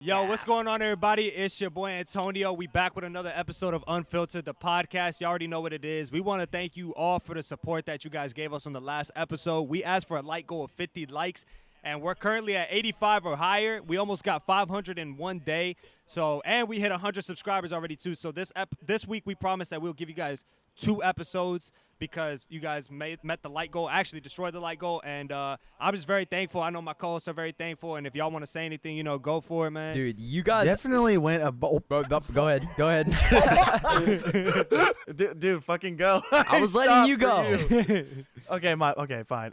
Yo, what's going on, everybody? It's your boy Antonio. We back with another episode of Unfiltered, the podcast. You already know what it is. We want to thank you all for the support that you guys gave us on the last episode. We asked for a like goal of 50 likes, and we're currently at 85 or higher. We almost got 500 in one day. So, and we hit 100 subscribers already too. So this week we promise that we'll give you guys 2 episodes because you guys met the like goal, actually destroyed the like goal, and I'm just very thankful. I know my co-hosts are very thankful, and if y'all want to say anything, you know, go for it, man. Dude, you guys definitely went Bro, go ahead. dude, fucking go. I was letting you go. Okay, fine.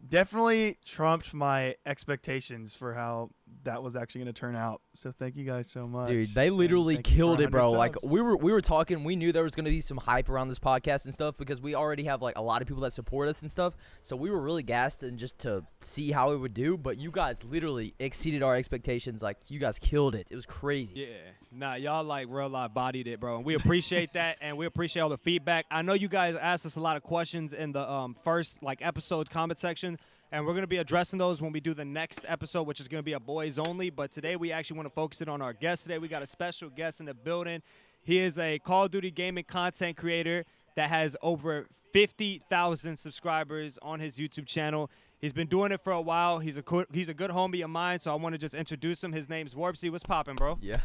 Definitely trumped my expectations for how that was actually going to turn out. So thank you guys so much. Dude, they literally thank you for killed it, bro. 100 Like subs. we were talking, we knew there was going to be some hype around this podcast and stuff because we already have like a lot of people that support us and stuff. So we were really gassed and just to see how it would do, but you guys literally exceeded our expectations. Like you guys killed it. It was crazy. Yeah, nah, y'all like real life bodied it, bro. And we appreciate that, and we appreciate all the feedback. I know you guys asked us a lot of questions in the first like episode comment section, and we're gonna be addressing those when we do the next episode, which is gonna be a boys only. But today we actually want to focus it on our guest. Today we got a special guest in the building. He is a Call of Duty gaming content creator that has over 50,000 subscribers on his YouTube channel. He's been doing it for a while. He's a good homie of mine, so I want to just introduce him. His name's Warpzy. What's poppin', bro? Yo,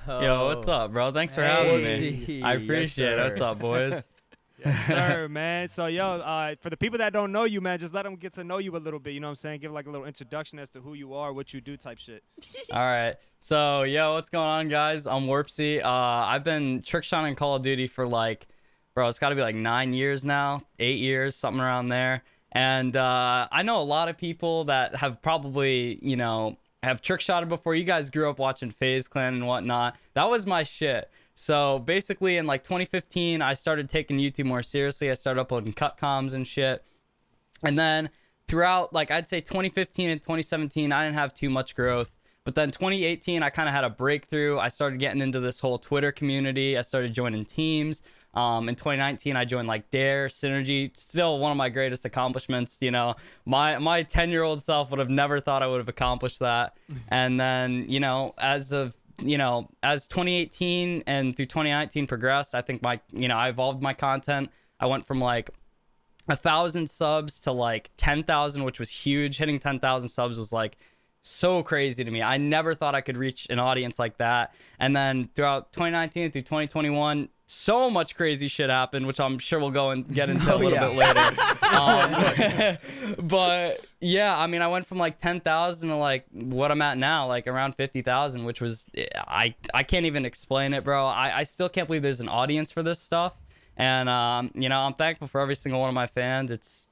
what's up, bro? Thanks for having me. I appreciate it. What's up, boys? Yes, sir, man. So, yo, for the people that don't know you, man, just let them get to know you a little bit. You know what I'm saying? Give like a little introduction as to who you are, what you do type shit. All right. So, yo, what's going on, guys? I'm Warpzy. I've been trick shotting Call of Duty for like, bro, it's got to be like 9 years now, 8 years, something around there. And I know a lot of people that have probably, you know, have trick shotted before. You guys grew up watching FAZE Clan and whatnot. That was my shit. So basically in like 2015, I started taking YouTube more seriously. I started uploading cut comms and shit. And then throughout, like I'd say 2015 and 2017, I didn't have too much growth. But then 2018, I kind of had a breakthrough. I started getting into this whole Twitter community. I started joining teams. In 2019, I joined like Dare, Synergy. Still one of my greatest accomplishments. You know, my 10-year-old self would have never thought I would have accomplished that. And then, you know, as 2018 and through 2019 progressed, I think I evolved my content. I went from like 1,000 subs to like 10,000, which was huge. Hitting 10,000 subs was like so crazy to me. I never thought I could reach an audience like that. And then throughout 2019 through 2021, so much crazy shit happened, which I'm sure we'll go and get into a little bit later. But yeah, I mean, I went from like 10,000 to like what I'm at now, like around 50,000, which was, I can't even explain it, bro. I still can't believe there's an audience for this stuff. And, you know, I'm thankful for every single one of my fans. It's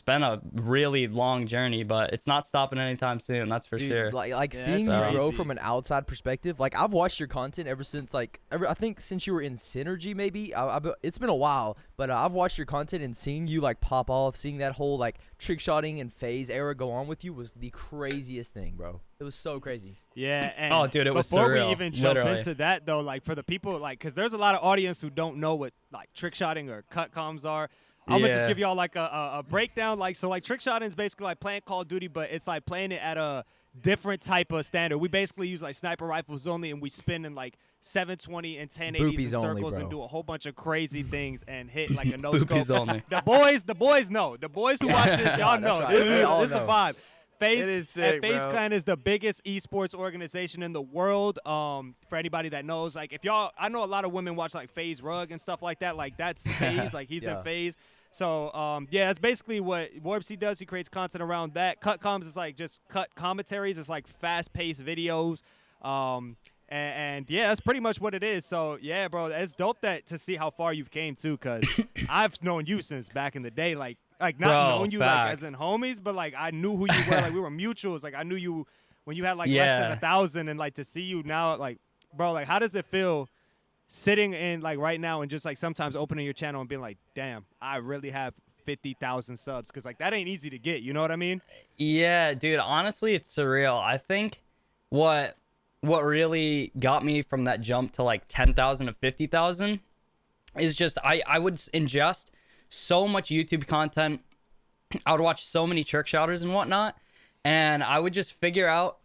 been a really long journey, but it's not stopping anytime soon. That's for sure. Like Yeah, seeing that's you grow crazy. from an outside perspective. Like I've watched your content ever since I think since you were in Synergy, maybe. It's been a while, but I've watched your content and seeing you like pop off, seeing that whole like trick shotting and FAZE era go on with you was the craziest thing, bro. It was so crazy. Yeah, and Oh, dude, it was before surreal, we even jump literally. into that, though, like for the people, like, because there's a lot of audience who don't know what like trick shotting or cut comms are. I'm gonna just Yeah. give y'all like a breakdown. Like, so like trick shotting is basically like playing Call of Duty, but it's like playing it at a different type of standard. We basically use like sniper rifles only, and we spin in like 720 and 1080s in Boopies only, circles and bro. do a whole bunch of crazy things and hit like a no scope. Boopies only. The boys know. The boys who watch this, y'all That's know. right. This We all is the know. vibe. FAZE, It is sick, and FAZE bro. Clan is the biggest esports organization in the world. For anybody that knows, like if y'all, I know a lot of women watch like FaZe Rug and stuff like that. Like that's FaZe, like he's Yeah. in FaZe. So yeah, that's basically what Warpzy does. He creates content around that. Cut comms is like just cut commentaries. It's like fast-paced videos. And yeah, that's pretty much what it is. So yeah, bro, it's dope to see how far you've came too, cause I've known you since back in the day, like not Bro, knowing you like facts. as in homies, but like I knew who you were. Like we were mutuals. Like I knew you when you had like less than Yeah. 1,000, and like to see you now, like bro, like how does it feel sitting in like right now and just like sometimes opening your channel and being like, damn, I really have 50,000 subs, because like that ain't easy to get. You know what I mean? Yeah, dude, honestly, it's surreal. I think what really got me from that jump to like 10,000 to 50,000 is just I would ingest so much YouTube content. I would watch so many trick shotters and whatnot, and I would just figure out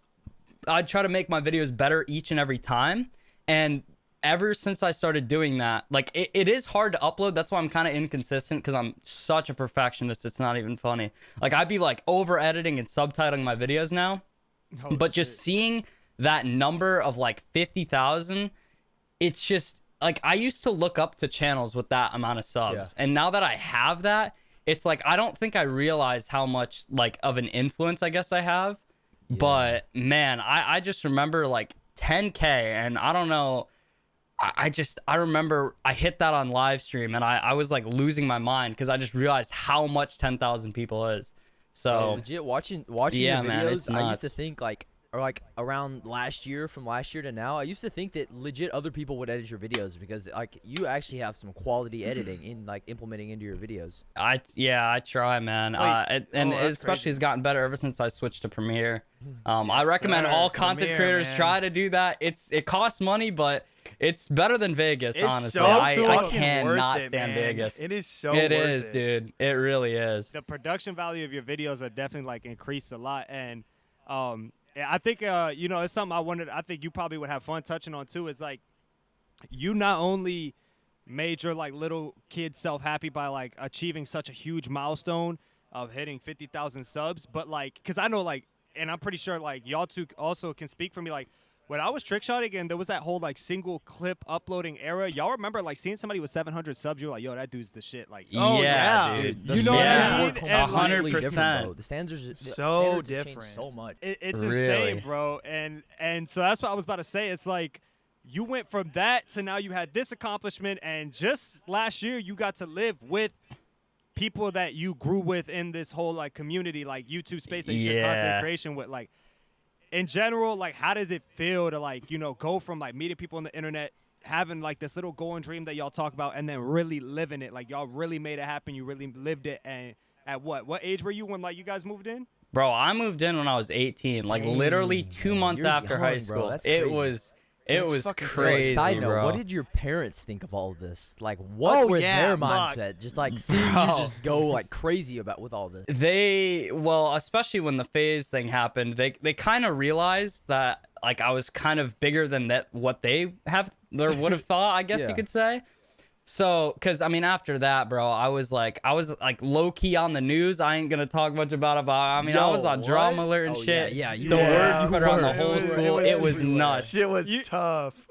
I'd try to make my videos better each and every time. And ever since I started doing that, like it is hard to upload. That's why I'm kind of inconsistent, because I'm such a perfectionist. It's not even funny. Like I'd be like over editing and subtitling my videos now. Oh, But just seeing that number of like 50,000, it's just like I used to look up to channels with that amount of subs. And now that I have that, it's like I don't think I realize how much like of an influence I guess I have. But man, I just remember like 10K, and I don't know. I remember I hit that on live stream, and I was like losing my mind because I just realized how much 10,000 people is. So legit watching your man, videos, it's I used to nuts. think like, or like around from last year to now, I used to think that legit other people would edit your videos, because like you actually have some quality editing in like implementing into your videos. I try, man. And that's especially crazy. it's gotten better ever since I switched to Premiere. I Yes, recommend sir. all content Premiere, creators man. try to do that. It costs money, but it's better than Vegas. It's honestly, so I fucking cannot worth it, stand man. Vegas. It is so It worth is, it. dude. It really is. The production value of your videos are definitely like increased a lot, and I think you know, it's something I wanted. I think you probably would have fun touching on too. Is like you not only made your like little kid self happy by like achieving such a huge milestone of hitting 50,000 subs, but like, cause I know like, and I'm pretty sure like y'all two also can speak for me, like. When I was trick shotting and there was that whole like single clip uploading era, y'all remember like seeing somebody with 700 subs? You're like, yo, that dude's the shit. Like, Oh, yeah, yeah. dude. The You know what I standards mean? were And, completely like, different, bro. The standards, So standards have changed different. so much. it's Really? insane, bro. And so that's what I was about to say. It's like you went from that to now you had this accomplishment, and just last year you got to live with people that you grew with in this whole like community, like YouTube space that you share Yeah. content creation with. Like in general, like how does it feel to like, you know, go from like meeting people on the internet, having like this little goal and dream that y'all talk about, and then really living it? Like y'all really made it happen. You really lived it. And at what age were you when like you guys moved in? Bro, I moved in when I was 18, like Dang, literally 2 man. months You're after high young, bro. school. That's It crazy. was That's was fucking crazy, Side note, bro. what did your parents think of all of this? Like, what Oh, were yeah, their fuck. mindset? Just like seeing you Bro. just go like crazy with all this. Well, especially when the FAZE thing happened, they kind of realized that like I was kind of bigger than that what they have or would have thought, I guess Yeah. you could say. So, cause I mean, after that, bro, I was like low key on the news. I ain't gonna talk much about it, but I mean, I Yo, was on what? Drama Alert and Oh, shit. yeah, you the were. words You spread around the were. whole It was- school. it It was was- nuts. Shit was You- tough.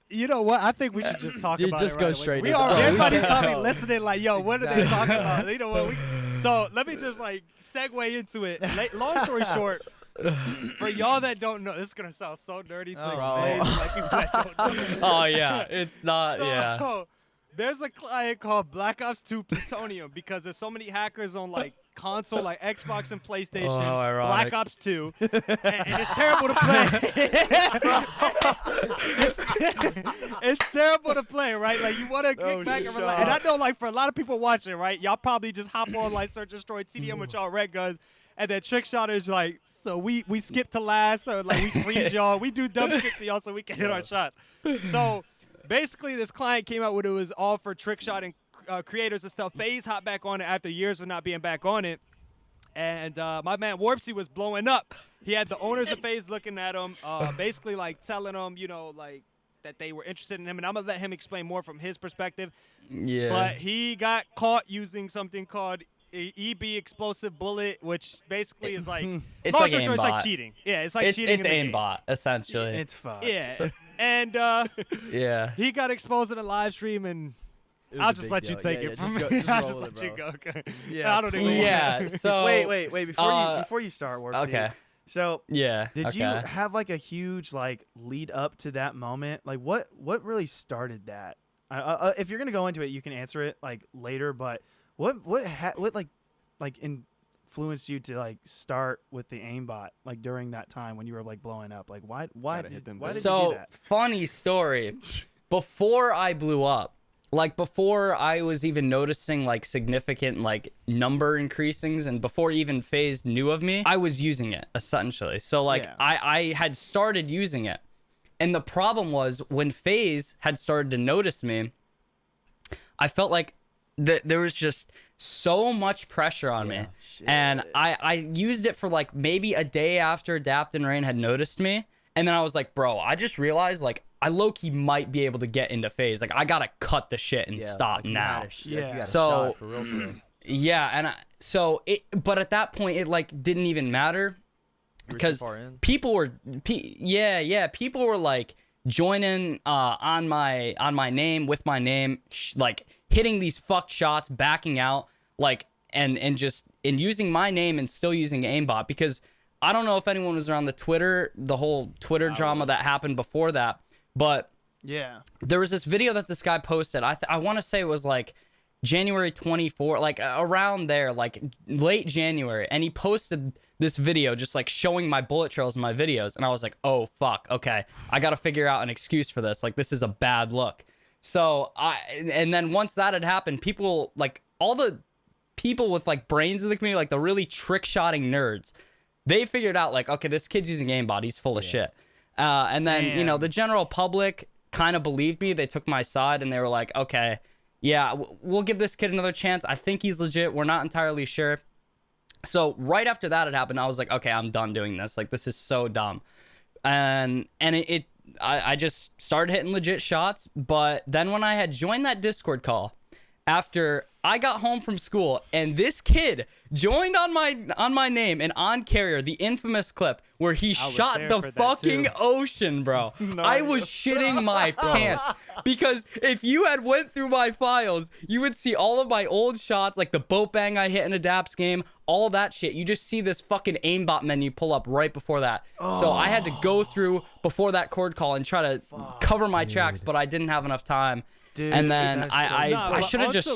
You know what? I think we should just talk Dude, about just it. go right away. straight We into are. it. Everybody's No. probably listening, like, yo, what are they Exactly. talking about? You know what? So let me just like segue into it. Long story short, for y'all that don't know, this is gonna sound so dirty to Oh, explain bro. to like people that don't know. Oh yeah, it's not. So, Yeah. there's a client called Black Ops 2 Plutonium because there's so many hackers on like console, like Xbox and PlayStation. Oh, how ironic. Black Ops 2, and it's terrible to play. it's terrible to play, right? Like you want to kick Oh, back and shut relax. And I up. know, like for a lot of people watching, right? Y'all probably just hop on like Search and Destroy TDM with y'all red guns. And then Trick Shotter's like, so we skip to last, or like we freeze y'all, we do dumb shit to y'all so we can hit our shots. So basically, this client came out with it was all for trick shotting creators and stuff. FaZe hopped back on it after years of not being back on it. And my man Warpzy was blowing up. He had the owners of FaZe looking at him, basically like telling them, you know, like that they were interested in him. And I'm gonna let him explain more from his perspective. Yeah. But he got caught using something called EB explosive bullet, which basically is like It's long like story short, it's like aimbot. cheating. Yeah, it's like it's cheating. it's in the game. aimbot essentially. It's fucked. Yeah, and Yeah. he got exposed in a live stream, and It was I'll a just big let you deal. take Yeah, it yeah, from just me. go- just I'll roll just with let it, you go. Okay. Yeah. I don't even. Yeah. So Wait. Before you start, Warpzy. Okay. So Yeah. did you okay. have like a huge like lead up to that moment? Like what really started that? If you're gonna go into it, you can answer it like later. But what like influenced you to like start with the aimbot like during that time when you were like blowing up? Like why Gotta hit did, them why did you So do that? funny story. Before I blew up, like before I was even noticing like significant like number increasings, and before even FaZe knew of me, I was using it essentially. So like Yeah. I had started using it, and the problem was when FaZe had started to notice me, I felt like there was just so much pressure on me. And I used it for like maybe a day after Dapt and Rain had noticed me. And then I was like, bro, I just realized like I low-key might be able to get into FAZE. Like I gotta cut the shit and stop now. So yeah, but at that point it like didn't even matter because people were people were like joining on my name with my name, like hitting these fuck shots, backing out, like and using my name and still using aimbot. Because I don't know if anyone was around the whole Twitter drama that happened before that, but yeah, there was this video that this guy posted. I want to say it was like January 24, like around there, like late January, and he posted this video just like showing my bullet trails in my videos, and I was like, oh fuck, okay, I gotta figure out an excuse for this. Like this is a bad look. So and then once that had happened, people, like all the people with like brains in the community, like the really trick-shotting nerds, they figured out like, okay, this kid's using aimbot, he's full of shit. And then you know, the general public kind of believed me. They took my side and they were like, okay, yeah, we'll give this kid another chance. I think he's legit. We're not entirely sure. So right after that had happened, I was like, okay, I'm done doing this. Like this is so dumb. And I just started hitting legit shots. But then when I had joined that Discord call, after I got home from school and this kid joined on my name and on Carrier, the infamous clip where he shot the fucking ocean, bro. I was shitting my pants because if you had went through my files, you would see all of my old shots, like the boat bang I hit in a Daps game, all that shit. You just see this fucking aimbot menu pull up right before that. So I had to go through before that cord call and try to cover my tracks, but I didn't have enough time. Dude, and then I should have just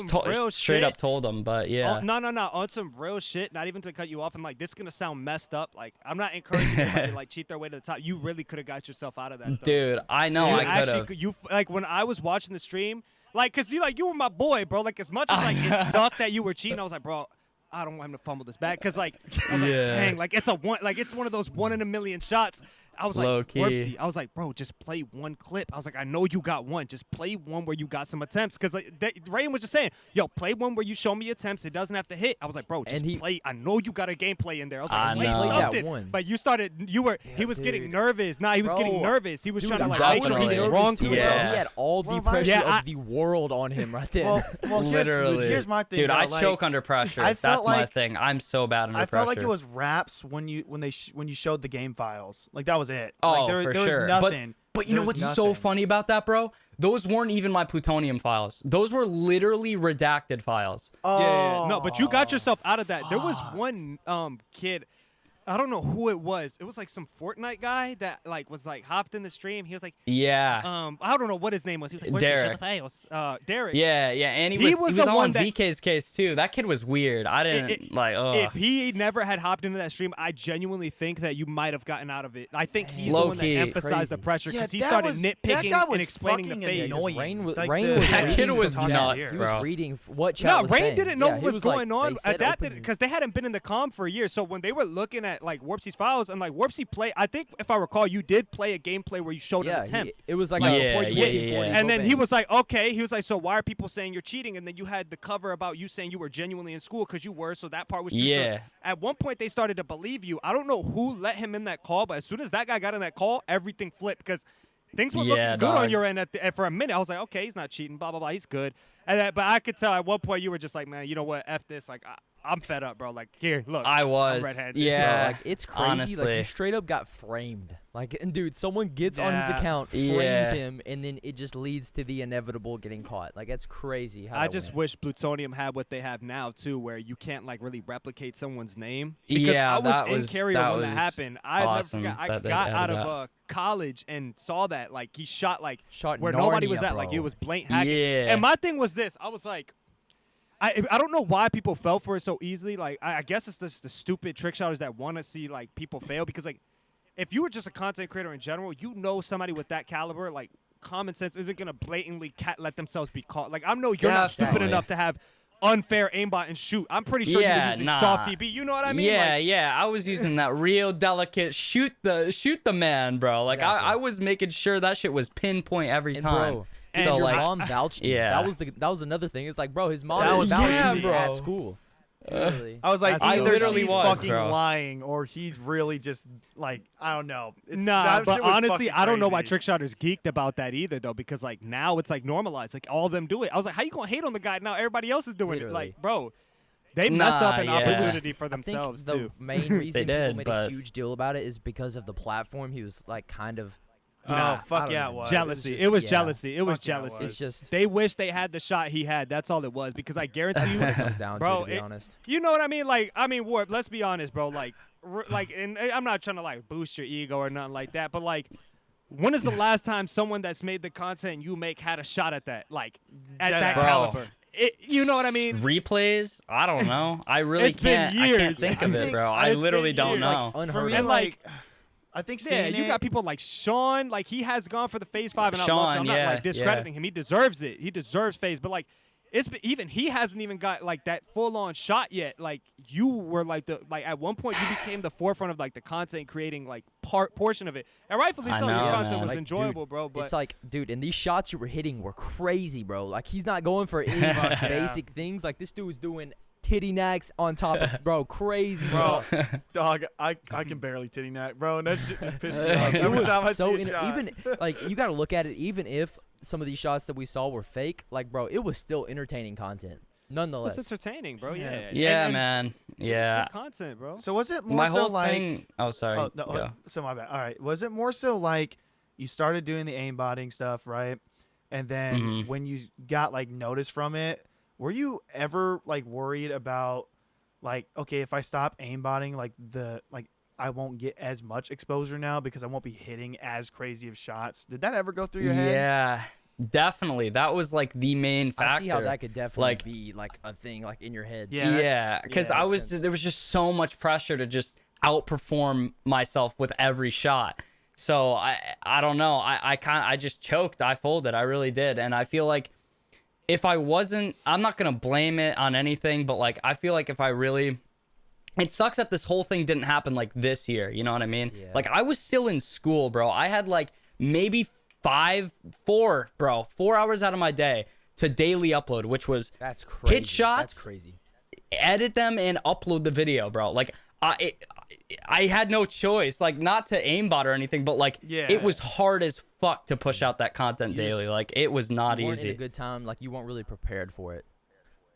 straight up shit. told him, but yeah. No. On some real shit, not even to cut you off. I'm like, this is going to sound messed up. Like, I'm not encouraging anybody to like cheat their way to the top. You really could have got yourself out of that, though. Dude, I know I could have. You like when I was watching the stream, like, cause you were my boy, bro. Like, as much as like it sucked that you were cheating, I was like, bro, I don't want him to fumble this back, cause like, I'm like, dang, like it's one of those 1 in a million shots. I was Low like, key. Warpzy, I was like, bro, just play one clip. I was like, I know you got one. Just play one where you got some attempts. Because like, Rayan was just saying, yo, play one where you show me attempts. It doesn't have to hit. I was like, bro, just play. I know you got a gameplay in there. I was like, play something. But you started, he was getting nervous. Nah, he was getting nervous. He was trying to like make sure he did wrong to He had all the pressure of the world on him right there. Well, literally. Here's my thing. Dude, though, I like, choke under pressure. I That's my like, thing. I'm so bad under pressure. I felt like it was raps when you showed the game files. Like that was it. Oh, like, for there sure. was nothing. But you know what's so funny about that, bro? Those weren't even my plutonium files. Those were literally redacted files. Yeah. No, but you got yourself out of that. There was one kid, I don't know who it was. It was like some Fortnite guy that like was like hopped in the stream. He was like, yeah. I don't know what his name was. He was like, where's Derek. the files? Derek. Yeah, and he was the on one that, VK's case too. That kid was weird. I didn't If he never had hopped into that stream, I genuinely think that you might have gotten out of it. I think he's the one that emphasized the pressure because he started nitpicking and explaining the phase. Rain was that kid was nuts, He bro. was reading what chat was Rain saying. didn't know what was going like, on. Adapted because they hadn't been in the comm for a year. So when they were looking at like Warpsy's files and like Warpzy play, I think if I recall, you did play a gameplay where you showed an attempt. It was like and then he was like, okay. He was like, so why are people saying you're cheating? And then you had the cover about you saying you were genuinely in school because you were. So that part was true. Yeah. So at one point, they started to believe you. I don't know who let him in that call, but as soon as that guy got in that call, everything flipped because things were looking good on your end for a minute. I was like, okay, he's not cheating, blah, blah, blah. He's good. And but I could tell at one point you were just like, man, you know what? F this. Like, I'm fed up, bro. Like, here, look. I was. I'm red-handed. Yeah. Bro, like, it's crazy. Honestly. Like, you straight up got framed. Like, and dude, someone gets on his account, frames him, and then it just leads to the inevitable getting caught. Like, that's crazy. How I just wish Plutonium had what they have now, too, where you can't, like, really replicate someone's name. Because I was in Carrier when that happened. Awesome I never forgot. I got out of college and saw that. Like, he shot where nobody was at. Bro. Like, it was blatant hacking. Yeah. And my thing was this. I was like, I don't know why people fell for it so easily. Like, I guess it's just the stupid trick shotters that want to see, like, people fail. Because, like, if you were just a content creator in general, you know somebody with that caliber, like, common sense isn't going to blatantly let themselves be caught. Like, I know you're not stupid enough to have unfair aimbot and shoot. I'm pretty sure you were using soft DB. You know what I mean? Yeah. I was using that real delicate shoot the man, bro. Like, I was making sure that shit was pinpoint every time. Bro, and so your mom vouched him. Yeah. That was another thing. It's like, bro, his mom was vouched him at school. Really. I was like, That's either literally she's was, fucking bro. lying or he's really just like, I don't know. Nah, that but shit was honestly, fucking I don't know why crazy. trick shotters geeked about that either, though, because like now it's like normalized, like all of them do it. I was like, how you gonna hate on the guy now? Everybody else is doing it. Literally. Like, bro, they messed up Nah, an yeah. opportunity for I think themselves the too. main reason people did, made but- a huge deal about it is because of the platform. He was like kind of. Nah, Oh, fuck I don't yeah, even it know. was. Jealousy. just- It was yeah. jealousy. It was Fuck yeah, it jealousy. was. It's just They wish they had the shot he had. That's all it was. Because I guarantee you, what it comes down bro, to be honest. you know what I mean? Like, I mean, Warp. Let's be honest, bro. Like, and I'm not trying to like boost your ego or nothing like that, but like, when is the last time someone that's made the content you make had a shot at that? Like, at Dead that ass. caliber. You know what I mean? Replays? I don't know. I really It's been can't. I can't years. think I of it, think bro. I it's literally been don't years. know. Like, For unheard me, of. And, like, I think Yeah, saying you got it- people like Sean. Like, he has gone for the phase 5, and I love Sean, Sean. I'm not yeah, like discrediting him. He deserves it. He deserves phase, but like. Even he hasn't even got like that full on shot yet. Like you were like at one point you became the forefront of like the content creating like portion of it, and rightfully I so. Your know, content man. was Like, enjoyable, dude, bro. But it's like, dude, and these shots you were hitting were crazy, bro. Like he's not going for any of these Yeah. basic things. Like this dude was doing titty knacks on top of, bro, crazy, Bro, stuff. dog, I can barely titty knack, bro, and that shit just pissed me off every time I So see a shot. even like you got to look at it. Even if some of these shots that we saw were fake, like bro, it was still entertaining content, nonetheless. it's entertaining, bro. Yeah, Yeah, and man. it's Yeah. good content, bro. So was it more My so whole like? thing. Oh, sorry. Oh, no, Go. so my bad. All right, was it more so like you started doing the aimbotting stuff, right? And then Mhm. when you got like notice from it, were you ever like worried about like, okay, if I stop aimbotting, like I won't get as much exposure now because I won't be hitting as crazy of shots? Did that ever go through your head? Yeah, definitely. That was like the main factor. I see how that could definitely Like- be like a thing, like in your head. Yeah, that- Yeah, because yeah, I makes was sense. there was just so much pressure to just outperform myself with every shot. So I don't know. I just choked. I folded. I really did. And I feel like if I wasn't, I'm not gonna blame it on anything, but like I feel like if I really, it sucks that this whole thing didn't happen like this year. You know what I mean? Yeah. Like I was still in school, bro. I had like maybe 4 hours out of my day to daily upload, which was That's crazy. shots? That's crazy. edit them and upload the video, bro. Like I had no choice, like not to aimbot or anything, but like Yeah. it was hard as fuck to push out that content You just- daily. Like it was not You weren't in a easy. good time. Like you weren't really prepared for it.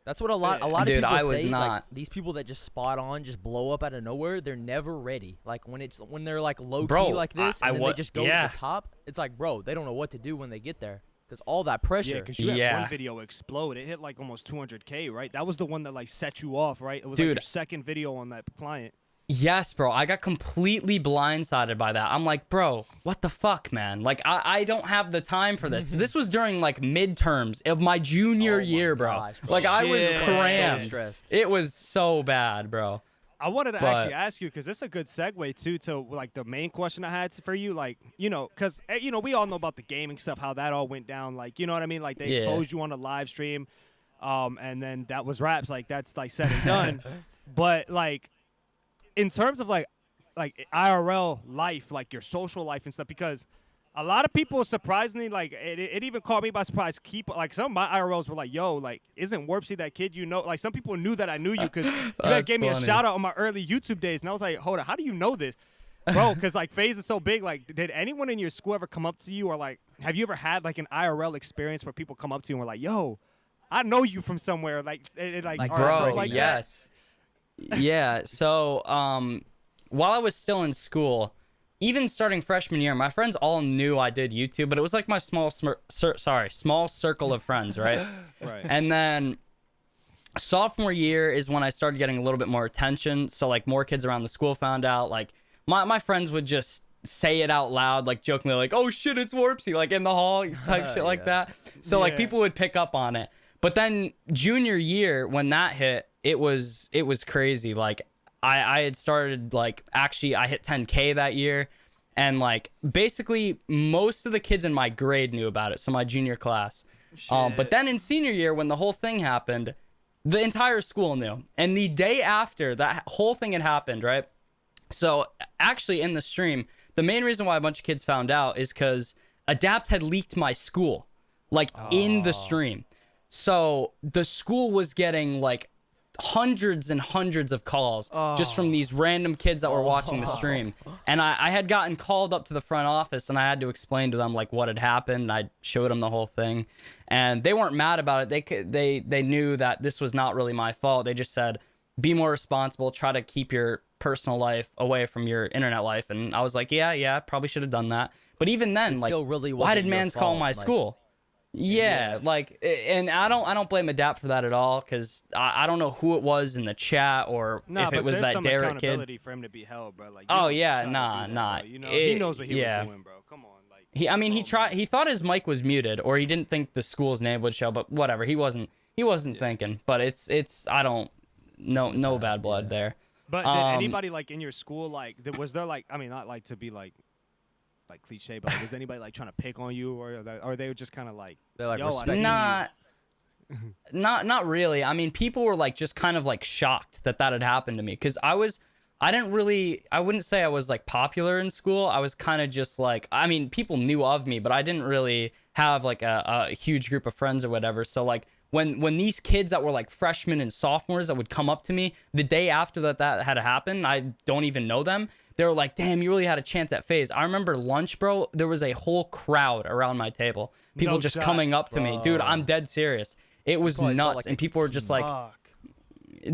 That's what a lot Dude, of people I was say. Like, not. these people that just spot on, just blow up out of nowhere, they're never ready. Like when they're like low Bro, key like this, I and then wa- they just go yeah. to the top. It's like, bro, they don't know what to do when they get there because all that pressure. Yeah, because you had Yeah. one video explode. It hit like almost 200K, right? That was the one that like set you off, right? It was Dude. like your second video on that client. Yes, bro. I got completely blindsided by that. I'm like, bro, what the fuck, man? Like I don't have the time for this. This was during like midterms of my junior Oh my year, bro. gosh, bro. Like I was Shit. So crammed. stressed. It was so bad, bro. I wanted to But- actually ask you because it's a good segue too to like the main question I had for you, like because we all know about the gaming stuff, how that all went down, like you know what I mean, like they Yeah. exposed you on a live stream, and then that was raps, like that's like said and done, but like in terms of like IRL life, like your social life and stuff, because a lot of people surprisingly like it even caught me by surprise. Like some of my IRLs were like, "Yo, like isn't Warpzy that kid you know?" Like some people knew that I knew you because you had That's gave me a funny. shout out on my early YouTube days, and I was like, "Hold on, how do you know this, bro?" Because like FAZE is so big. Like, did anyone in your school ever come up to you, or like, have you ever had like an IRL experience where people come up to you and were like, "Yo, I know you from somewhere," like, Like, or Bro, something like that? yes. Yeah. So, while I was still in school, even starting freshman year, my friends all knew I did YouTube, but it was like my small circle of friends, right? Right. And then sophomore year is when I started getting a little bit more attention. So like more kids around the school found out. Like my friends would just say it out loud, like jokingly, like, "Oh shit, it's Warpzy," like in the hall, type shit like Yeah. that. So like Yeah. people would pick up on it. But then junior year, when that hit, it was crazy. Like I had started like actually I hit 10K that year, and like basically most of the kids in my grade knew about it. So my junior class. But then in senior year, when the whole thing happened, the entire school knew. And the day after that whole thing had happened, right? So actually in the stream, the main reason why a bunch of kids found out is because Adapt had leaked my school, like in the stream. So the school was getting like hundreds and hundreds of calls just from these random kids that were watching the stream. And I had gotten called up to the front office, and I had to explain to them like what had happened. I showed them the whole thing, and they weren't mad about it. They knew that this was not really my fault. They just said, be more responsible, try to keep your personal life away from your internet life. And I was like, yeah, probably should have done that. But even then, It like, still really why wasn't did your mans call fault, my like- school? Yeah, like, and I don't blame Adapt for that at all, because I don't know who it was in the chat or Nah, if but it was there's that some Derek kid. accountability for him to be held, bro. Like, you Oh, don't yeah, try to do nah, that, nah. bro. You know, he knows what he yeah. was doing, bro. Come on, like. He oh, tried. man. He thought his mic was muted, or he didn't think the school's name would show. But whatever, he wasn't thinking. But it's I don't no bad blood there. But did anybody like in your school like was there like I mean not like to be like cliche, but like, was anybody like trying to pick on you or they were just kind of like They're like, yo, I respect see you. Not really. I mean, people were like just kind of like shocked that had happened to me, because I wouldn't say I was like popular in school. I was kind of just like, I mean, people knew of me, but I didn't really have like a huge group of friends or whatever. So like when these kids that were like freshmen and sophomores that would come up to me the day after that had happened, I don't even know them. They were like, damn, you really had a chance at FAZE. I remember lunch, bro. There was a whole crowd around my table. People No just shot. coming up to me. Dude, I'm dead serious. It was Probably felt nuts. like And a people were just like, Fuck.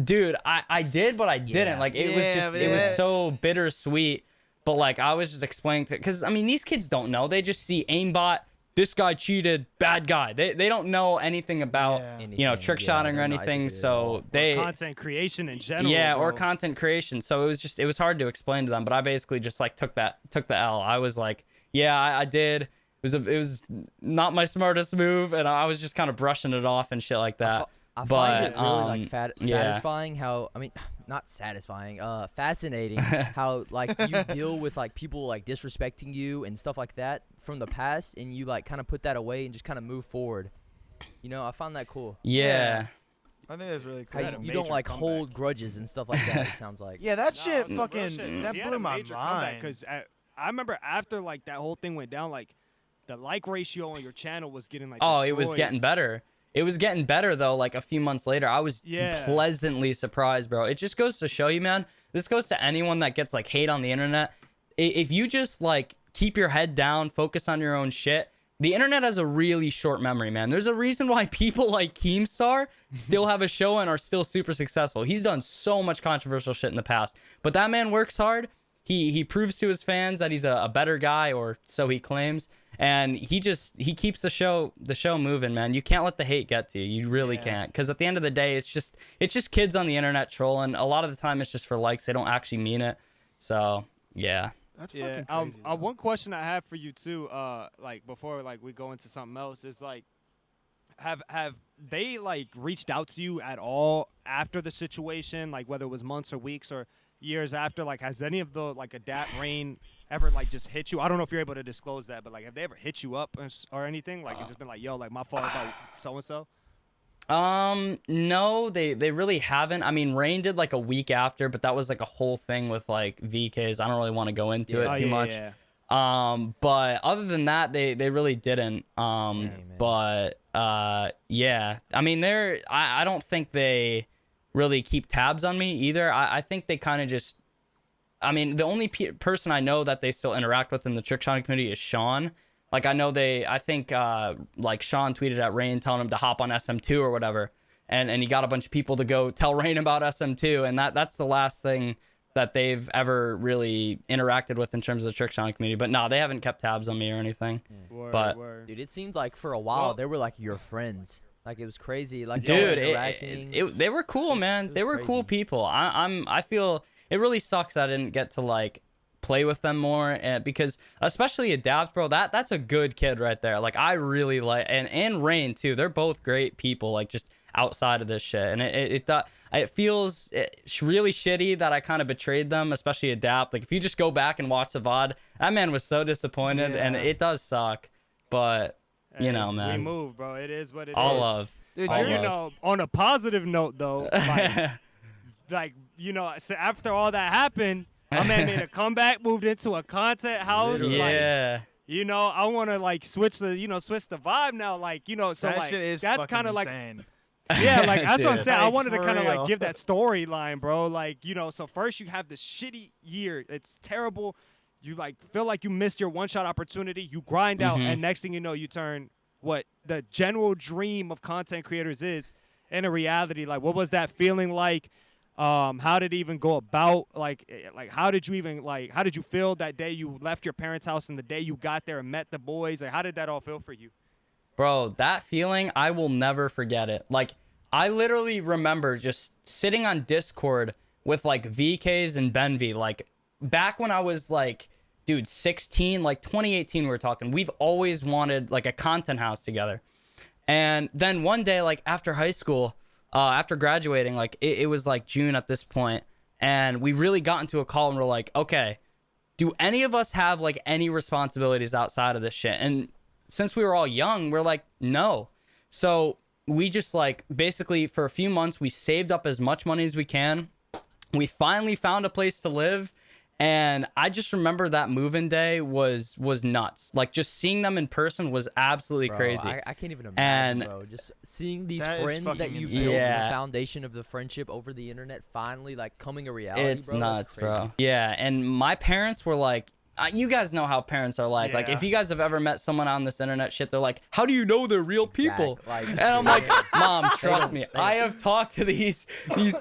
dude, I did, but I didn't. Yeah. Like, it was Yeah, just, but it was yeah. so bittersweet. But like, I was just explaining to, because I mean, these kids don't know. They just see aimbot, this guy cheated, bad guy. They don't know anything about, Yeah. trick shotting or they're not anything. educated at all. So they, content creation in general. yeah, or bro. content creation. So it was hard to explain to them. But I basically just like took the L. I was like, yeah, I did. It was not my smartest move, and I was just kind of brushing it off and shit like that. I but find it really like yeah. satisfying how not satisfying, fascinating how like you deal with like people like disrespecting you and stuff like that from the past, and you like kind of put that away and just kind of move forward. You know, I found that cool. Yeah. I think that's really How cool. had a you don't major like comeback. hold grudges and stuff like that. It sounds like. Yeah, that Nah, shit real fucking shit. that He had blew a my major comeback, mind. because I remember after like that whole thing went down, like the like ratio on your channel was getting like Oh, it was destroyed. getting better. It was getting better though. Like a few months later, I was Yeah. pleasantly surprised, bro. It just goes to show you, man. This goes to anyone that gets like hate on the internet. If you just like keep your head down, focus on your own shit. The internet has a really short memory, man. There's a reason why people like Keemstar still have a show and are still super successful. He's done so much controversial shit in the past, but that man works hard. He proves to his fans that he's a better guy, or so he claims. And he keeps the show moving, man. You can't let the hate get to you. You really can't, because at the end of the day, it's just kids on the internet trolling. A lot of the time, it's just for likes. They don't actually mean it. So yeah. That's Yeah. fucking crazy. One question I have for you too, like before like we go into something else, is like, have they like reached out to you at all after the situation, like whether it was months or weeks or years after? Like, has any of the like Adapt Rain ever like just hit you? I don't know if you're able to disclose that, but like, have they ever hit you up or anything? Like, it's just been like, yo, like my fault about so and so. No, they really haven't. I mean, Rain did like a week after, but that was like a whole thing with like VKs. I don't really want to go into it too much. Yeah. But other than that, they really didn't. man. But yeah. I mean, I don't think they really keep tabs on me either. I think they kind of just. I mean, the only person I know that they still interact with in the trick shotting community is Sean. Like, I think like Sean tweeted at Rain telling him to hop on SM2 or whatever. And he got a bunch of people to go tell Rain about SM2. And that's the last thing that they've ever really interacted with in terms of the trick shotting community. But no, they haven't kept tabs on me or anything. Word, But- word. Dude, it seemed like for a while Well- they were like your friends. Like, it was crazy. Like, y'all were Dude, interacting. they were cool, man. it They was were cool crazy. people. I feel it really sucks I didn't get to like play with them more, because especially Adapt, bro. That's a good kid right there. Like, I really like, and Rain too. They're both great people. Like, just outside of this shit, and it feels really shitty that I kind of betrayed them, especially Adapt. Like, if you just go back and watch the VOD, that man was so disappointed, and Yeah. it does suck. But you know, We man, move, bro. It is what it is. all love. Dude, All But, you love. know, on a positive note though, like you know, so after all that happened, my man made a comeback, moved into a content house. Literally. Like, Yeah. you know, I want to like switch the vibe now. Like, you know, so that like shit is that's fucking kind of like insane. Yeah, like that's what I'm Dude. saying. I Like, wanted to for kind of real. like give that storyline, bro. Like, so first you have this shitty year. It's terrible. You like feel like you missed your one shot opportunity. You grind out, and next thing you know, you turn what the general dream of content creators is into reality. Like, what was that feeling like? How did it even go about? Like how did you feel that day you left your parents' house and the day you got there and met the boys? Like, how did that all feel for you? Bro, that feeling, I will never forget it. Like, I literally remember just sitting on Discord with like VKs and Benv. Like, back when I was like, dude, 16, like 2018 we were talking. We've always wanted like a content house together. And then one day, like after high school, after graduating, like it was like June at this point, and we really got into a call and we're like, okay, do any of us have like any responsibilities outside of this shit? And since we were all young, we're like, no. So we just like basically for a few months, we saved up as much money as we can. We finally found a place to live. And I just remember that move-in day was nuts. Like, just seeing them in person was absolutely Bro, crazy. I can't even imagine, And- bro. Just seeing these That is friends that fucking you insane. built, Yeah. the foundation of the friendship over the internet, finally like coming a reality. It's bro. nuts, That's crazy. bro. Yeah, and my parents were like, you guys know how parents are like. Like, Yeah. if you guys have ever met someone on this internet shit, they're like, how do you know they're real people? Exact, like- And I'm like, Mom, trust don't- me. they I don't. have talked to these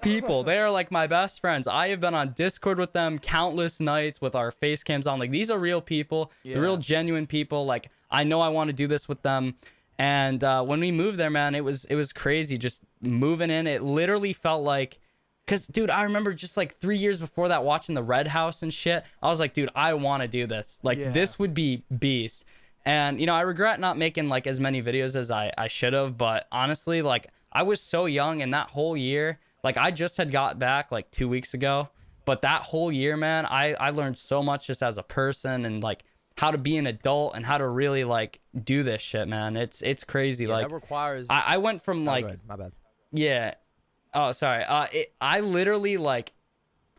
people. They are like my best friends. I have been on Discord with them countless nights with our face cams on. Like, these are real people. Yeah. They're real genuine people. Like, I know I want to do this with them. And when we moved there, man, it was crazy just moving in. It literally felt like, because, dude, I remember just like 3 years before that watching the Red House and shit. I was like, dude, I want to do this. Like, Yeah. this would be beast. And, I regret not making like as many videos as I should have. But honestly, like, I was so young, and that whole year, like, I just had got back like 2 weeks ago. But that whole year, man, I learned so much just as a person and like how to be an adult and how to really like do this shit, man. It's crazy. Yeah, like, that requires. I went from Oh, like, go ahead. My bad. yeah. Oh, sorry. I literally like,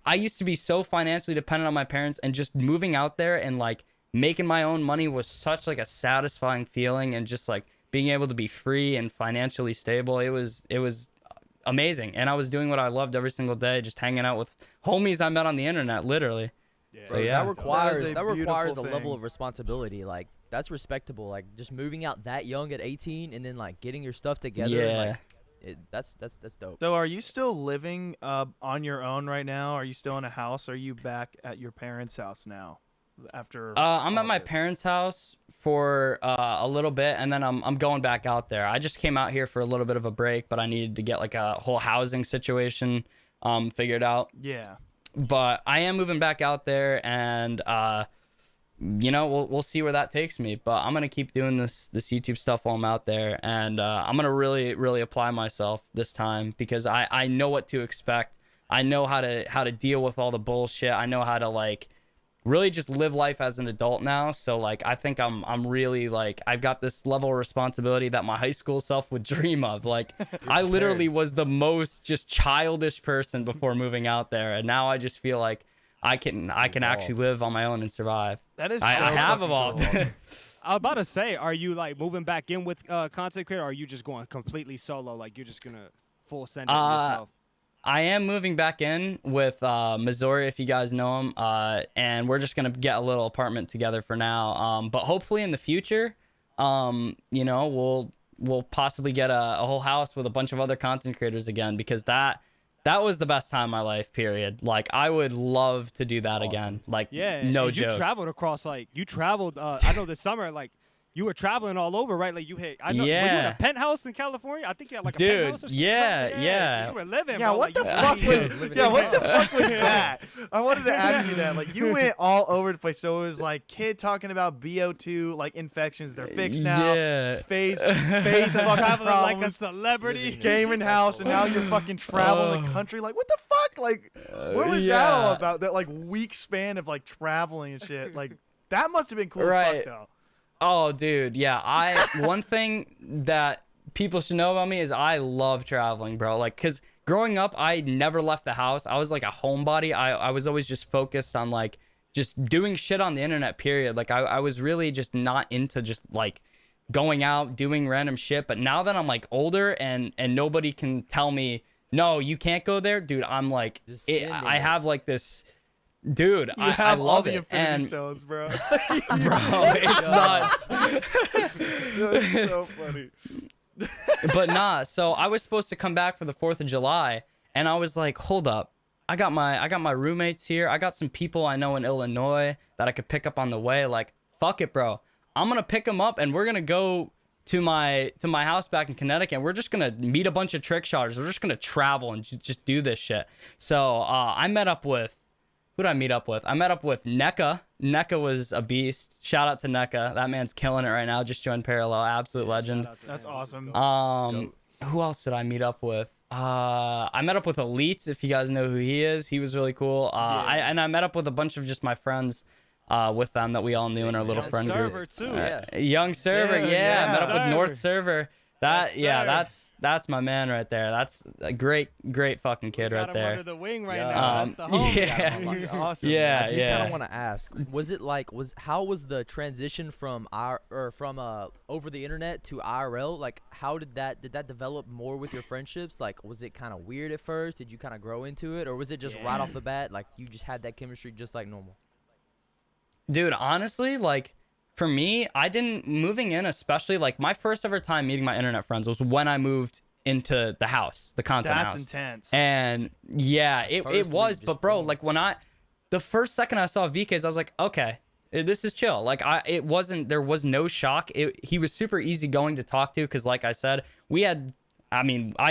I used to be so financially dependent on my parents, and just moving out there and like making my own money was such like a satisfying feeling, and just like being able to be free and financially stable. It was amazing. And I was doing what I loved every single day, just hanging out with homies I met on the internet, literally. So Bro, yeah. that requires a a beautiful level thing. of responsibility. Like, that's respectable. Like, just moving out that young at 18 and then like getting your stuff together. Yeah. Like, that's dope. So, are you still living on your own right now? Are you still in a house? Or are you back at your parents' house now? After I'm all at my this? parents' house for a little bit, and then I'm going back out there. I just came out here for a little bit of a break, but I needed to get like a whole housing situation figured out. Yeah. But I am moving back out there, and we'll see where that takes me. But I'm gonna keep doing this YouTube stuff while I'm out there, and I'm gonna really apply myself this time, because I know what to expect. I know how to deal with all the bullshit. I know how to like really just live life as an adult now. So like, I think I'm really like, I've got this level of responsibility that my high school self would dream of. Like, I literally was the most just childish person before moving out there, and now I just feel like I can actually live on my own and survive. That is. I so have fucking evolved. cool. I was about to say, are you like moving back in with content creator, or are you just going completely solo? Like, you're just gonna full send it yourself? I am moving back in with Missouri, if you guys know him, and we're just gonna get a little apartment together for now. But hopefully in the future, we'll possibly get a whole house with a bunch of other content creators again, because that was the best time of my life. Period. Like, I would love to do that again. Like, Yeah, no and joke. You traveled across, like, I know this summer, like, you were traveling all over, right? Like, I know, were you in Yeah. a penthouse in California? I think you had like a Dude, penthouse or something. yeah, So yeah. you were living, Yeah, bro. what like, the you fuck were- was? living Yeah, it what the up. fuck was that? I wanted to ask you that. Like, you went all over the place. So it was like kid talking about BO2 like infections. They're fixed now. Yeah. Phase fucking traveling like a problems. celebrity? Gaming house, and now you're fucking traveling the country. Like, what the fuck? Like, what was that all yeah. about? That like week span of like traveling and shit. Like, that must have been cool as Right. fuck though. Oh, dude, yeah. One thing that people should know about me is I love traveling, bro. Like, cause growing up, I never left the house. I was like a homebody. I was always just focused on like just doing shit on the internet. Period. Like, I was really just not into just like going out, doing random shit. But now that I'm like older and nobody can tell me, no, you can't go there, dude. I'm like, I have like this, dude. I love all the it. Infinity And Stones, bro. bro, it's nuts. That's so funny. But nah, so I was supposed to come back for the 4th of July, and I was like, hold up. I got my roommates here. I got some people I know in Illinois that I could pick up on the way. Like, fuck it, bro. I'm gonna pick them up, and we're gonna go to my house back in Connecticut. And we're just gonna meet a bunch of trick shotters. We're just gonna travel and just do this shit. So I met up with, who did I meet up with? I met up with NECA. NECA was a beast. Shout out to NECA. That man's killing it right now. Just joined Parallel. Absolute legend. That's awesome. Who else did I meet up with? I met up with Elites, if you guys know who he is. He was really cool. I met up with a bunch of just my friends with them that we all knew in our little friend group. Server too. Young Server, Dude, yeah. Met up with Server. North Server. That, Yes, sir. that's my man right there. That's a great fucking kid Got right him there. under the wing right Yeah. now. That's the homie. Yeah. Awesome. Yeah, I do kind yeah. of want to ask, was it like how was the transition from over the internet to IRL? Like, how did that develop more with your friendships? Like, was it kind of weird at first? Did you kind of grow into it, or was it just right off the bat, like you just had that chemistry just like normal? Dude, honestly, like, for me, I didn't, moving in especially, like, my first ever time meeting my internet friends was when I moved into the house, the content That's house. intense. And yeah, it First was, week, but just bro, boom. like, the first second I saw VKs, I was like, okay, this is chill. Like, there was no shock. He was super easy going to talk to, because like I said, I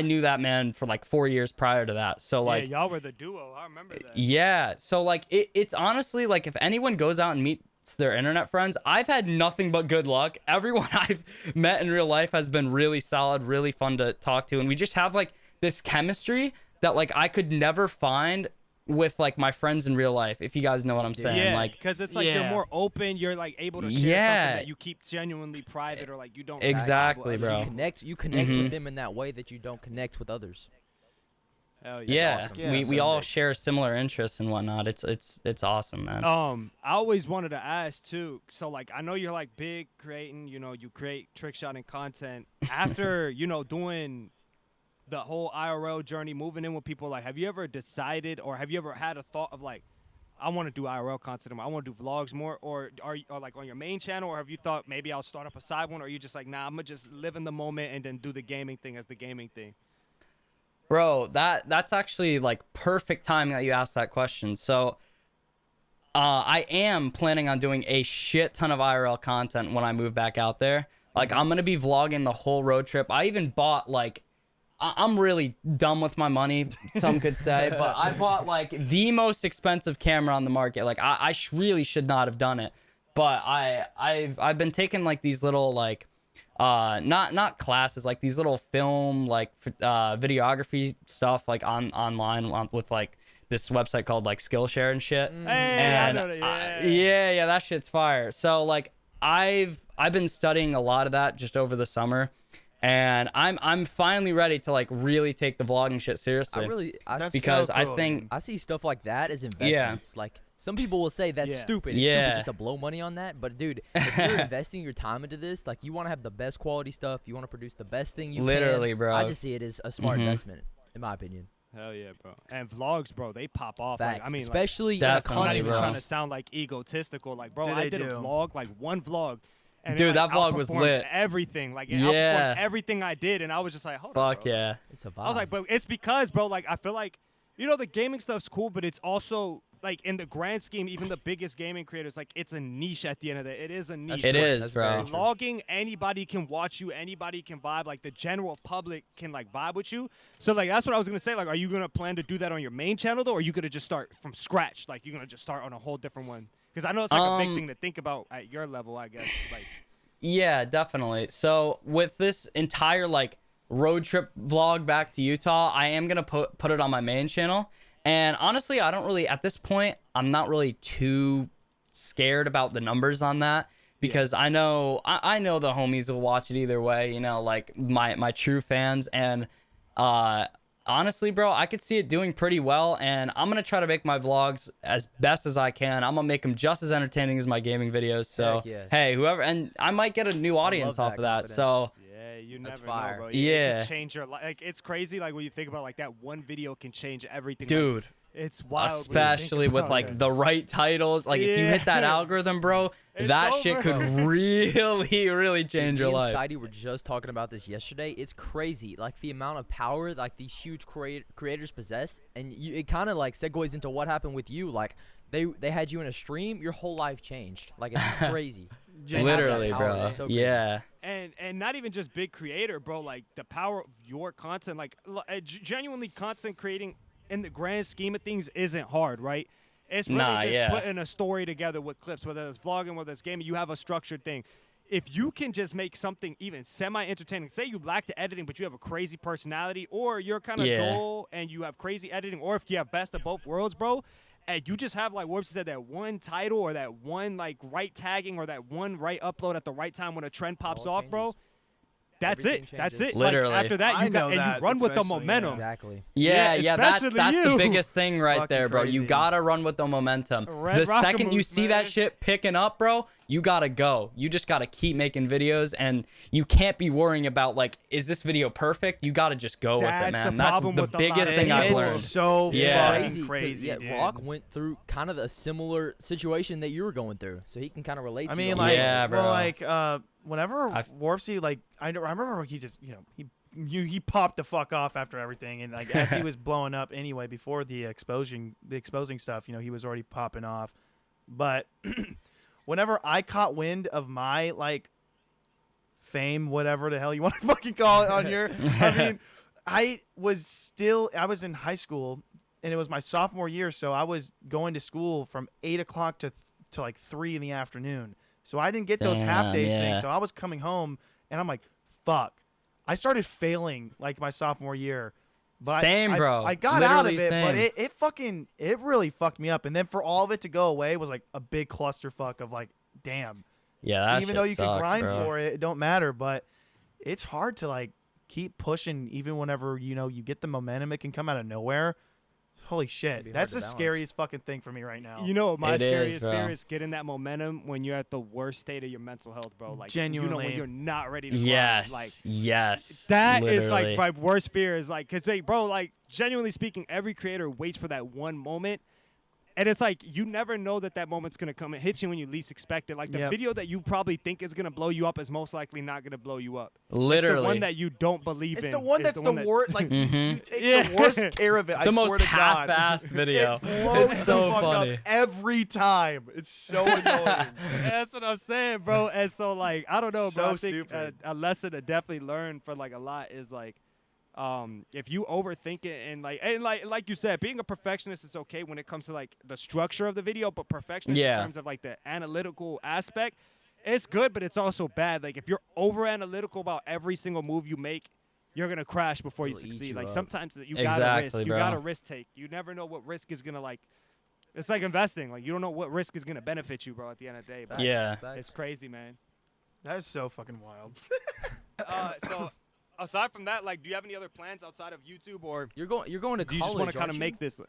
knew that man for like 4 years prior to that. So like, yeah, y'all were the duo. I remember that. yeah. So like, it's honestly like, if anyone goes out and meets their internet friends, I've had nothing but good luck. Everyone I've met in real life has been really solid, really fun to talk to. And we just have like this chemistry that like I could never find with like my friends in real life, if you guys know what I'm saying. Yeah, Like, because it's like you're Yeah. more open. You're like able to share Yeah. something that you keep genuinely private, or like you don't. Exactly, tell bro. other You people. connect Mhm. with them in that way that you don't connect with others. Hell yeah, awesome. Yeah, we so all sick. share similar interests and whatnot. It's awesome, man. I always wanted to ask too. So like, I know you're like big creating. You know, you create trick shotting content after doing the whole IRL journey, moving in with people. Like, have you ever decided, or have you ever had a thought of like, I want to do IRL content more, I want to do vlogs more, or are you like on your main channel, or have you thought maybe I'll start up a side one, or are you just like, nah, I'm gonna just live in the moment and then do the gaming thing as the gaming thing? Bro, that's actually like perfect time that you asked that question. So I am planning on doing a shit ton of IRL content when I move back out there. Like, I'm gonna be vlogging the whole road trip. I even bought like, I'm really dumb with my money, some could say, but I bought like the most expensive camera on the market. Like, I really should not have done it, but I've been taking like these little like not classes, like these little film like videography stuff like online with like this website called like Skillshare and shit. Hey, I And know that, yeah, that shit's fire. So like I've been studying a lot of that just over the summer, and I'm finally ready to like really take the vlogging shit seriously. That's because so I cool, think dude. I see stuff like that as investments. Like, some people will say that's Yeah. stupid. It's Yeah. stupid just to blow money on that. But dude, if you're investing your time into this, like, you want to have the best quality stuff. You want to produce the best thing you Literally, can. bro. I just see it as a smart Mhm. investment, in my opinion. Hell yeah, bro. And vlogs, bro, they pop off. Facts. Like, I mean, like, especially in a Definitely, I'm not content even bro. trying to sound like egotistical. Like, bro, Dude, I they did a do. vlog, like one vlog. And Dude, it, like, that vlog was outperformed lit. Everything. Like, it Yeah. outperformed everything I did. And I was just like, hold Fuck on, bro. yeah. It's a vibe. I was like, but it's because, bro, like, I feel like, the gaming stuff's cool, but it's also, like, in the grand scheme, even the biggest gaming creators, like, it's a niche at the end of the day. It is a niche. That's It true. is, That's bro. very true. Vlogging, anybody can watch you, anybody can vibe. Like, the general public can like vibe with you. So like, that's what I was gonna say. Like, are you gonna plan to do that on your main channel though, or are you gonna just start from scratch? Like, you're gonna just start on a whole different one? Because I know it's like a big thing to think about at your level, I guess. Like, Yeah, definitely. So with this entire like road trip vlog back to Utah, I am gonna put it on my main channel. And honestly, I don't really, at this point, I'm not really too scared about the numbers on that, because I know the homies will watch it either way, like my true fans. And honestly, bro, I could see it doing pretty well, and I'm gonna try to make my vlogs as best as I can. I'm gonna make them just as entertaining as my gaming videos. So Heck yes. hey, whoever, and I might get a new audience love off that of that. confidence. So Yeah, you That's never fire. know, bro. Yeah. It can change your life. Like, it's crazy. Like when you think about like that one video can change everything. Like, dude. it's wild. when you think Especially with about like it. the right titles. Like if you hit that Yeah. algorithm, bro, It's that shit over. could really, really change your Me and life. Sidey were just talking about this yesterday. It's crazy, like the amount of power like these huge creators possess, and it kind of like segues into what happened with you. Like they had you in a stream, your whole life changed. Like it's crazy. They have that Literally, power. bro. It's so crazy. Yeah. And not even just big creator, bro. Like the power of your content, like genuinely content creating in the grand scheme of things isn't hard, right? It's really Nah, just yeah. putting a story together with clips, whether it's vlogging, whether it's gaming. You have a structured thing. If you can just make something even semi-entertaining, say you lack the editing, but you have a crazy personality, or you're kind of Yeah. dull and you have crazy editing, or if you have best of both worlds, bro, and you just have, like Warpzy said, that one title or that one, like, right tagging or that one right upload at the right time when a trend pops all off, bro, changes. that's Everything it. That's changes. it. Literally. Like, after that, I you got, know and that, you run with the especially, momentum. Exactly. Yeah, Yeah, that's especially the you. biggest thing right Fucking there, bro. You crazy. gotta run with the momentum. Red The second you Rockamoose, see man. that shit picking up, bro, you gotta go. You just gotta keep making videos, and you can't be worrying about like, is this video perfect? You gotta just go with That's it, the man. That's problem the with a lot biggest of thing I've It's learned. so Yeah. fucking 'cause, crazy, yeah, dude. Rock went through kind of a similar situation that you were going through, so he can kind of relate. I to mean, you like, Yeah, bro. well, like, whenever I've- Warpzy, like, I remember he just, he popped the fuck off after everything, and like as he was blowing up anyway before the exposing stuff, he was already popping off. But whenever I caught wind of my like fame, whatever the hell you want to fucking call it on here, I mean, I was in high school, and it was my sophomore year, so I was going to school from 8 o'clock to like 3 in the afternoon. So I didn't get those half Damn, days yeah. things. So I was coming home, and I'm like, fuck. I started failing like my sophomore year. But Same, I, bro. I got out of Literally it, but same. it really fucked me up. And then for all of it to go away was like a big clusterfuck of like, damn. Yeah, that Even shit though you sucks, can grind bro. for it, it don't matter. But it's hard to like keep pushing even whenever you get the momentum. It can come out of nowhere. Holy shit, be hard that's to the balance. scariest fucking thing for me right now. You know what my It is, scariest bro. fear is? Getting that momentum when you're at the worst state of your mental health, bro. Like, when Genuinely. you're not ready to grind. Yes. Like, yes. that is like literally. my worst fear is like, cause like, bro, like genuinely speaking, every creator waits for that one moment. And it's like, you never know that moment's going to come and hit you when you least expect it. Like the Yep. video that you probably think is going to blow you up is most likely not going to blow you up. It's the Literally. one that you don't believe It's in. the one is that's the that- worst. Like you take Yeah. the worst care of it. I the swear most to God. half-assed video. It blows It's the so fuck funny. up every time. It's so annoying. That's what I'm saying, bro. And so, like, I don't know, bro. So I think stupid. a lesson to definitely learn for like a lot is like, if you overthink it and like you said, being a perfectionist is okay when it comes to like the structure of the video, but perfectionist Yeah. in terms of like the analytical aspect, it's good, but it's also bad. Like if you're over analytical about every single move you make, you're gonna crash before you It'll eat succeed. you Like up. sometimes you gotta Exactly, risk. You bro. gotta risk take. You never know what risk is gonna like. It's like investing. Like you don't know what risk is gonna benefit you, bro. At the end of the day, but Yeah. it's crazy, man. That is so fucking wild. So aside from that, like, do you have any other plans outside of YouTube, or You're going to college. do you just want to kind of aren't make you? this?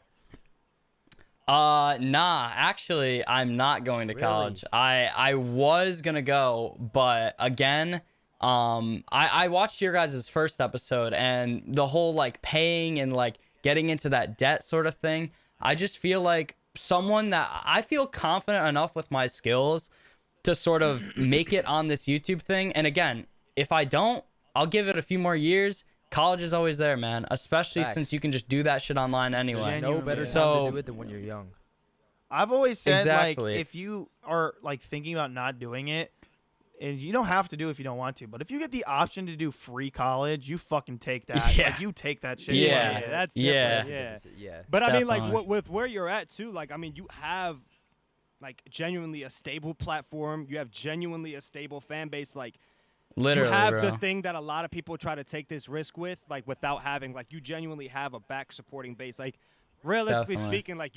Nah, actually, I'm not going to Really? college. I was gonna go, but again, I watched your guys' first episode, and the whole like paying and like getting into that debt sort of thing. I just feel like someone that I feel confident enough with my skills to sort of make it on this YouTube thing. And again, if I don't, I'll give it a few more years. College is always there, man, especially Facts. since you can just do that shit online anyway. No better time So- to do it than when you're young. I've always said Exactly. like if you are like thinking about not doing it, and you don't have to do it if you don't want to, but if you get the option to do free college, you fucking take that. Yeah. Like you take that shit. Yeah. That's Yeah. different. Yeah. Yeah. But I mean, like, Definitely. with where you're at too, like, I mean, you have like genuinely a stable platform. You have genuinely a stable fan base. Like, Literally, you have bro. the thing that a lot of people try to take this risk with, like, without having, like, you genuinely have a back supporting base. Like, realistically Definitely. speaking, like,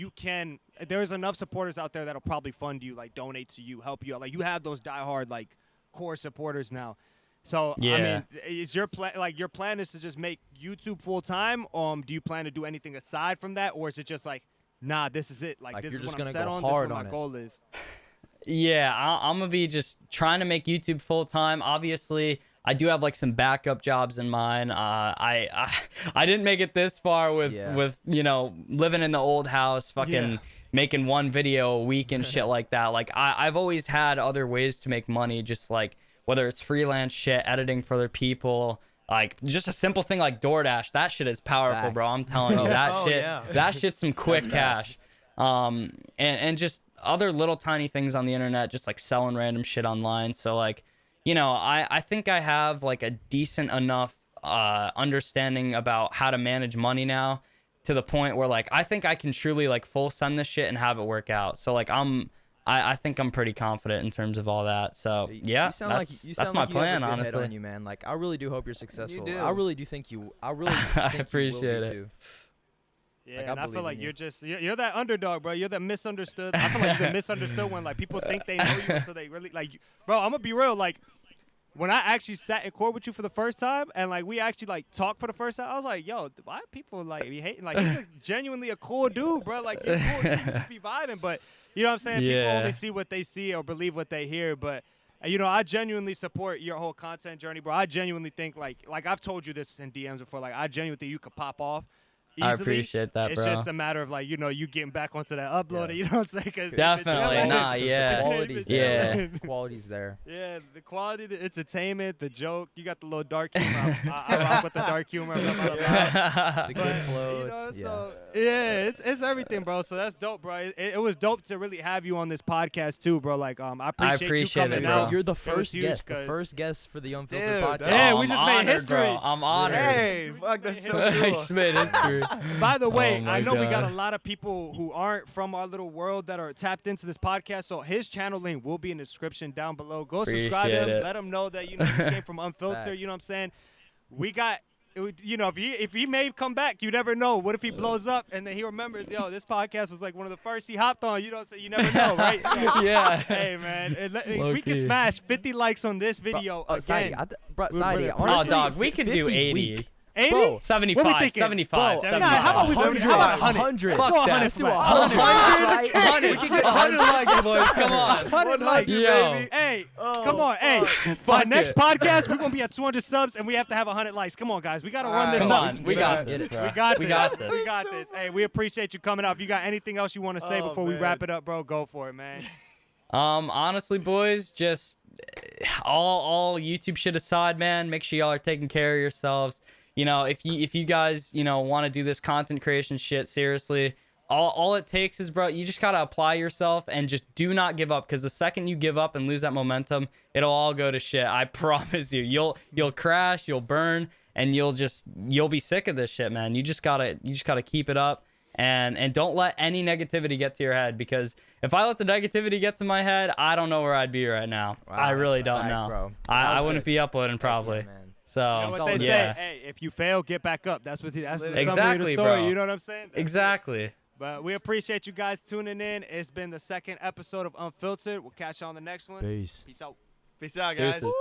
there's enough supporters out there that'll probably fund you, like, donate to you, help you out. Like, you have those diehard, like, core supporters now. So I Yeah. mean, is your plan your plan is to just make YouTube full time? Do you plan to do anything aside from that, or is it just like, nah, this is it? Like Like, this you're is just what I'm gonna set go on. This is hard what my on it. goal is. Yeah, I'm gonna be just trying to make YouTube full time. Obviously, I do have like some backup jobs in mind. I didn't make it this far with Yeah. living in the old house, fucking Yeah. making one video a week and shit like that. Like I've always had other ways to make money, just like whether it's freelance shit, editing for other people. Like just a simple thing like DoorDash, that shit is powerful, bro. Facts. I'm telling you, that Oh, shit, yeah. that shit's some quick That's cash. And just other little tiny things on the internet, just like selling random shit online. So like, I think I have like a decent enough understanding about how to manage money now, to the point where like I think I can truly like full send this shit and have it work out. So like I think I'm pretty confident in terms of all that. So yeah, you sound that's like, you sound my like you have a plan, good head honestly. on you, man. Like, I really do hope you're successful. do. I really do think you. I really think you appreciate will be it. too. Yeah, Like, I and I believe feel in like you. you're just you're that underdog, bro. You're that misunderstood. I feel like you're the misunderstood when like people think they know you until they really like you. Bro, I'm gonna be real. Like when I actually sat in court with you for the first time and like we actually like talked for the first time, I was like, yo, why are people like be hating? Like he's genuinely a cool dude, bro. Like you're cool, you just be vibing, but you know what I'm saying? People Yeah. only see what they see or believe what they hear, but. I genuinely support your whole content journey, bro. I genuinely think like I've told you this in DMs before. Like I genuinely think you could pop off easily. I appreciate that, It's bro. just a matter of like you getting back onto that upload. Yeah. You know what I'm saying? 'Cause Definitely, it's nah, chilling. yeah. The quality's It's there. Yeah. chilling. The quality's there. Yeah, the quality, the entertainment, the joke. You got the little dark humor. I rock with the dark humor. Blah, blah, blah. The But, good flow. you know, it's- so yeah, it's everything, bro. So that's dope, bro. It was dope to really have you on this podcast too, bro. Like, I appreciate, appreciate you it, coming bro. out. You're the It was first huge, guest. The 'cause- first guest for the Unfiltered Dude, Podcast. Yeah, we I'm just made honored, history. Bro. I'm honored. Hey, fuck, that's so I cool. just made history. By the way, Oh my I know we got God. a lot of people who aren't from our little world that are tapped into this podcast. So his channel link will be in the description down below. Go subscribe to him. Appreciate it. Let him know that you came from Unfiltered. Facts. You know what I'm saying? We got. If he may come back, you never know. What if he blows up and then he remembers, yo, this podcast was like one of the first he hopped on. You know what I'm saying? You never know, right? So, Yeah. hey, man, Low we can key. smash 50 likes on this video Sadie, again. bro, We're Sadie, really- Oh, honestly, dog, we could do 50's 80. weak. 80? Bro, What we 75, thinking? 75, Bro, 75. how about we do 100? how about 100? 100? Let's Fuck go that. 100. Let's do for 100. 100. 100 likes, boys. Come on. 100 likes, Yo. baby. Hey, Oh, come on. Hey, for Fuck our next it. podcast, we're going to be at 200 subs, and we have to have 100 likes. Come on, guys. We got to run this Come up. on. We got this, it. bro. We got this. We got this. We got this. Hey, we appreciate you coming out. If you got anything else you want to say Oh, before we man. wrap it up, bro, go for it, man. Honestly, boys, just all YouTube shit aside, man, make sure y'all are taking care of yourselves. If you guys, want to do this content creation shit seriously, all it takes is, bro, you just got to apply yourself and just do not give up, because the second you give up and lose that momentum, it'll all go to shit. I promise you. You'll crash, you'll burn, and you'll be sick of this shit, man. You just got to keep it up. And don't let any negativity get to your head, because if I let the negativity get to my head, I don't know where I'd be right now. Wow, I really don't facts, know. bro. I That's wouldn't good. be uploading probably. man. So You know what they yeah, say? Hey, if you fail, get back up. That's the summary of the Exactly, story. bro. You know what I'm saying? That's it. exactly. But we appreciate you guys tuning in. It's been the second episode of Unfiltered. We'll catch you on the next one. Peace. Peace out. Peace out, guys. Deuces.